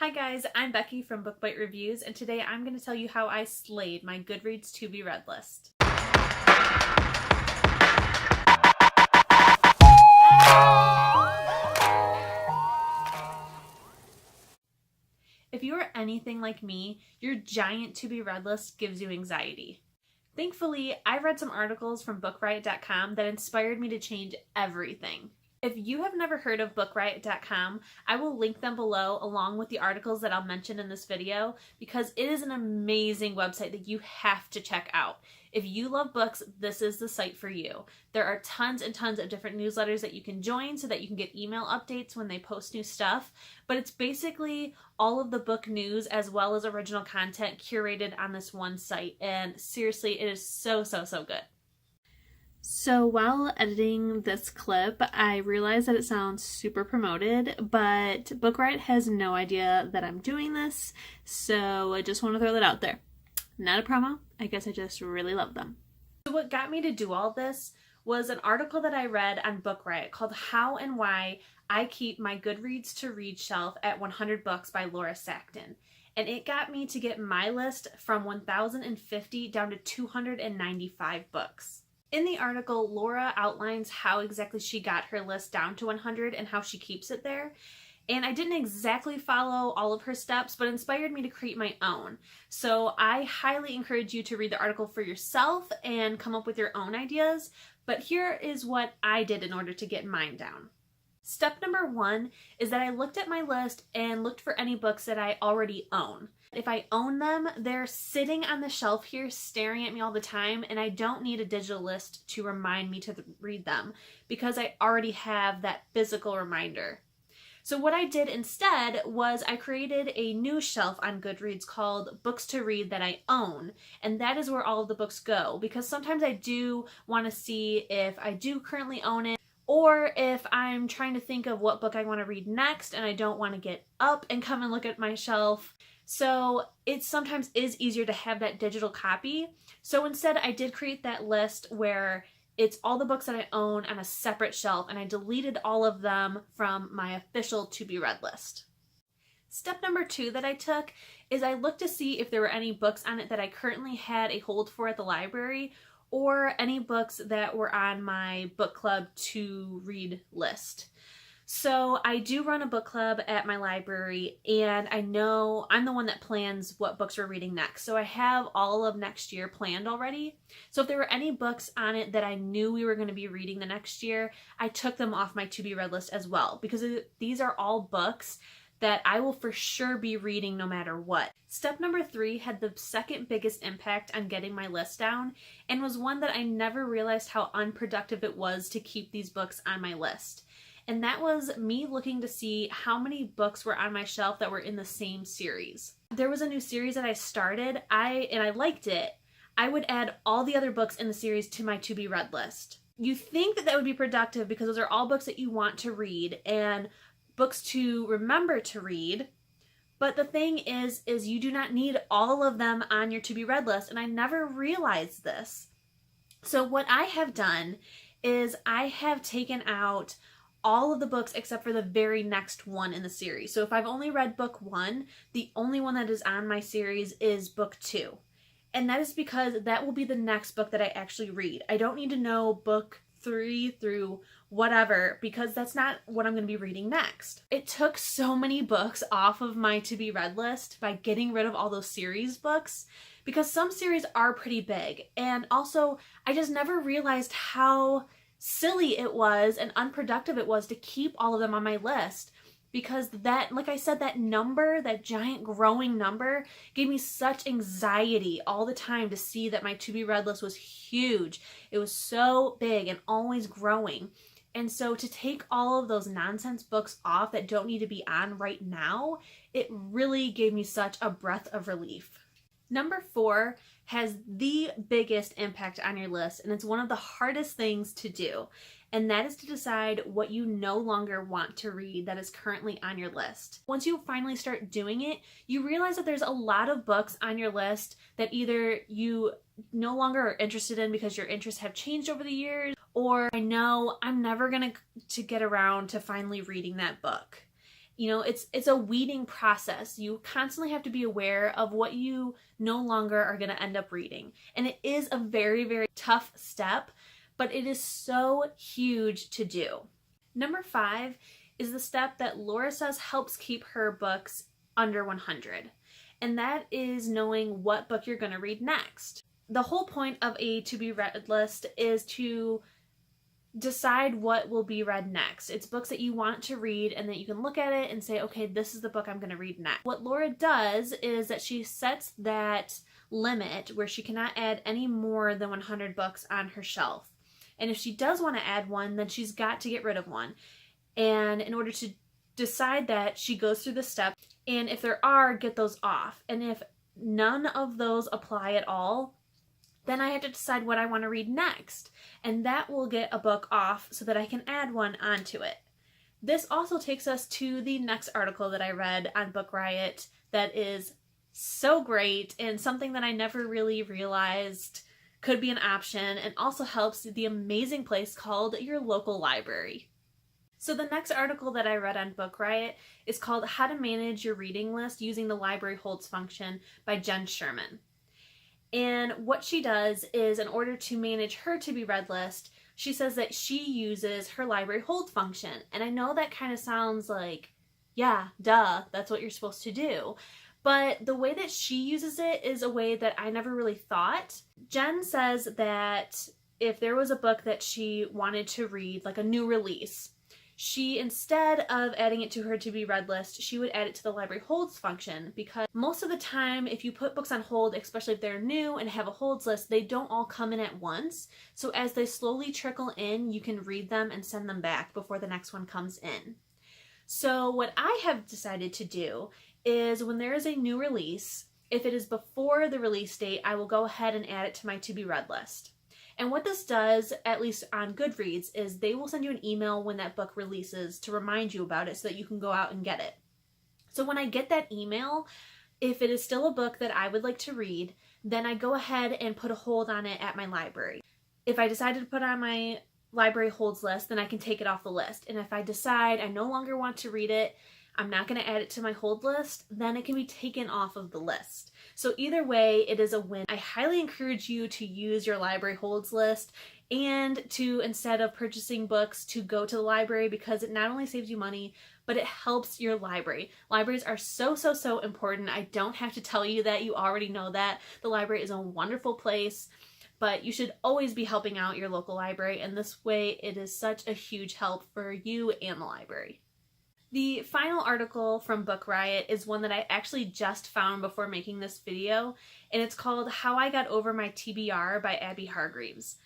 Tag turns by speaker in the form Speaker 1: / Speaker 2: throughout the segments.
Speaker 1: Hi guys, I'm Becky from Book Bite Reviews, and today I'm going to tell you how I slayed my Goodreads to be read list. If you are anything like me, your giant to be read list gives you anxiety. Thankfully, I read some articles from bookriot.com that inspired me to change everything. If you have never heard of bookriot.com, I will link them below along with the articles that I'll mention in this video because it is an amazing website that you have to check out. If you love books, this is the site for you. There are tons and tons of different newsletters that you can join so that you can get email updates when they post new stuff, but it's basically all of the book news as well as original content curated on this one site, and seriously, it is so good. So while editing this clip, I realized that it sounds super promoted, but Book Riot has no idea that I'm doing this, so I just want to throw that out there. Not a promo, I guess I just really love them. So what got me to do all this was an article that I read on Book Riot called How and Why I Keep My Goodreads to Read Shelf at 100 Books by Laura Sackton. And it got me to get my list from 1,050 down to 295 books. In the article, Laura outlines how exactly she got her list down to 100 and how she keeps it there. And I didn't exactly follow all of her steps, but inspired me to create my own. So I highly encourage you to read the article for yourself and come up with your own ideas. But here is what I did in order to get mine down. Step number 1 is that I looked at my list and looked for any books that I already own. If I own them, they're sitting on the shelf here staring at me all the time, and I don't need a digital list to remind me to read them because I already have that physical reminder. So what I did instead was I created a new shelf on Goodreads called Books to Read That I Own, and that is where all of the books go because sometimes I do want to see if I do currently own it, or if I'm trying to think of what book I want to read next and I don't want to get up and come and look at my shelf. So it sometimes is easier to have that digital copy. So instead I did create that list where it's all the books that I own on a separate shelf, and I deleted all of them from my official to be read list. Step number 2 that I took is I looked to see if there were any books on it that I currently had a hold for at the library, or any books that were on my book club to read list. So I do run a book club at my library, and I know I'm the one that plans what books we're reading next. So I have all of next year planned already. So if there were any books on it that I knew we were going to be reading the next year, I took them off my to be read list as well, because these are all books that I will for sure be reading no matter what. Step number 3 had the second biggest impact on getting my list down, and was one that I never realized how unproductive it was to keep these books on my list. And that was me looking to see how many books were on my shelf that were in the same series. There was a new series that I started, and I liked it. I would add all the other books in the series to my to be read list. You think that would be productive because those are all books that you want to read and books to remember to read. But the thing is you do not need all of them on your to be read list, and I never realized this. So what I have done is I have taken out all of the books except for the very next one in the series. So if I've only read book 1, the only one that is on my series is book 2. And that is because that will be the next book that I actually read. I don't need to know book 3 through whatever, because that's not what I'm going to be reading next. It took so many books off of my to be read list by getting rid of all those series books, because some series are pretty big. And also, I just never realized how silly it was and unproductive it was to keep all of them on my list, because that, like I said, that number, that giant growing number, gave me such anxiety all the time to see that my to be read list was huge. It was so big and always growing. And so to take all of those nonsense books off that don't need to be on right now, it really gave me such a breath of relief. Number 4 has the biggest impact on your list, and it's one of the hardest things to do, and that is to decide what you no longer want to read that is currently on your list. Once you finally start doing it, you realize that there's a lot of books on your list that either you no longer are interested in because your interests have changed over the years, or I know I'm never going to get around to finally reading that book. You know, it's a weeding process. You constantly have to be aware of what you no longer are going to end up reading. And it is a very, very tough step, but it is so huge to do. Number 5 is the step that Laura says helps keep her books under 100. And that is knowing what book you're going to read next. The whole point of a to be read list is to decide what will be read next. It's books that you want to read and that you can look at it and say, okay, this is the book I'm going to read next. What Laura does is that she sets that limit where she cannot add any more than 100 books on her shelf. And if she does want to add one, then she's got to get rid of one. And in order to decide that, she goes through the steps, and if there are, get those off. And if none of those apply at all, then I have to decide what I want to read next. And that will get a book off so that I can add one onto it. This also takes us to the next article that I read on Book Riot that is so great and something that I never really realized could be an option, and also helps the amazing place called your local library. So the next article that I read on Book Riot is called How to Manage Your Reading List Using the Library Holds Function by Jen Sherman. And what she does is, in order to manage her to-be-read list, she says that she uses her library hold function. And I know that kind of sounds like, yeah, duh, that's what you're supposed to do. But the way that she uses it is a way that I never really thought. Jen says that if there was a book that she wanted to read, like a new release, she, instead of adding it to her to-be-read list, she would add it to the library holds function, because most of the time, if you put books on hold, especially if they're new and have a holds list, they don't all come in at once. So as they slowly trickle in, you can read them and send them back before the next one comes in. So what I have decided to do is, when there is a new release, if it is before the release date, I will go ahead and add it to my to-be-read list. And what this does, at least on Goodreads, is they will send you an email when that book releases to remind you about it so that you can go out and get it. So when I get that email, if it is still a book that I would like to read, then I go ahead and put a hold on it at my library. If I decided to put on my library holds list, then I can take it off the list. And if I decide I no longer want to read it, I'm not going to add it to my hold list, then it can be taken off of the list. So either way, it is a win. I highly encourage you to use your library holds list, and to, instead of purchasing books, to go to the library, because it not only saves you money, but it helps your library. Libraries are so, so, so important. I don't have to tell you that. You already know that. The library is a wonderful place, but you should always be helping out your local library, and this way it is such a huge help for you and the library. The final article from Book Riot is one that I actually just found before making this video, and it's called How I Got Over My TBR by Abby Hargreaves.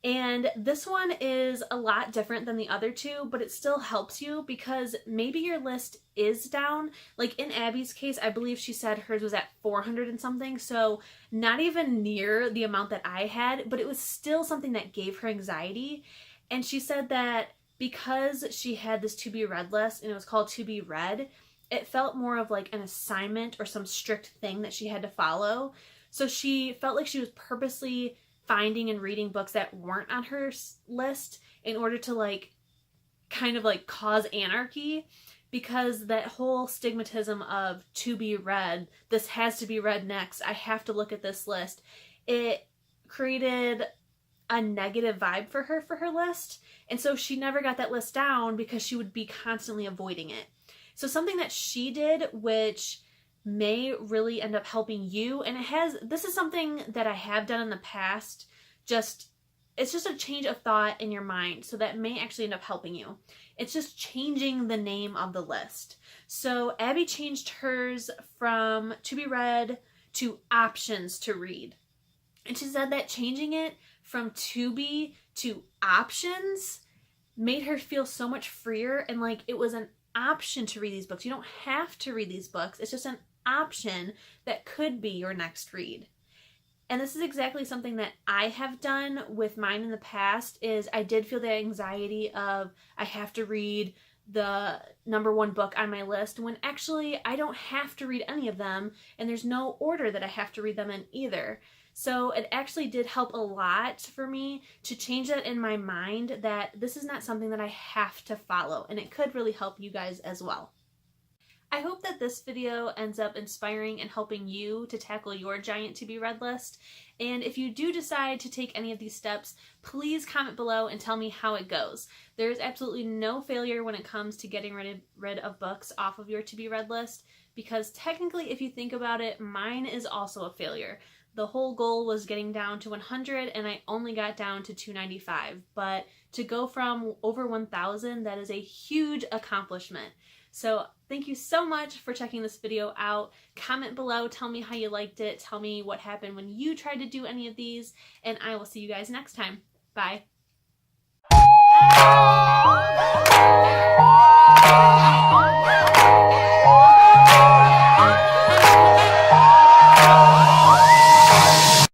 Speaker 1: And this one is a lot different than the other two, but it still helps you, because maybe your list is down. Like in Abby's case, I believe she said hers was at 400 and something, so not even near the amount that I had, but it was still something that gave her anxiety. And she said that because she had this to-be-read list and it was called To Be Read, it felt more of like an assignment or some strict thing that she had to follow. So she felt like she was purposely finding and reading books that weren't on her list in order to kind of cause anarchy, because that whole stigmatism of to be read, this has to be read next, I have to look at this list, it created a negative vibe for her list. And so she never got that list down because she would be constantly avoiding it. So something that she did, which may really end up helping you, and this is something that I have done in the past, it's just a change of thought in your mind, so that may actually end up helping you. It's just changing the name of the list. So Abby changed hers from To Be Read to Options to Read. And she said that changing it from to be to options made her feel so much freer, and like it was an option to read these books. You don't have to read these books. It's just an option that could be your next read. And this is exactly something that I have done with mine in the past. Is I did feel the anxiety of I have to read the #1 book on my list, when actually I don't have to read any of them, and there's no order that I have to read them in either. So it actually did help a lot for me to change that in my mind, that this is not something that I have to follow, and it could really help you guys as well. I hope that this video ends up inspiring and helping you to tackle your giant to be read list. And if you do decide to take any of these steps, please comment below and tell me how it goes. There is absolutely no failure when it comes to getting rid of books off of your to be read list, because technically, if you think about it, mine is also a failure. The whole goal was getting down to 100 and I only got down to 295. But to go from over 1,000, that is a huge accomplishment. So thank you so much for checking this video out. Comment below, tell me how you liked it, tell me what happened when you tried to do any of these, and I will see you guys next time. Bye.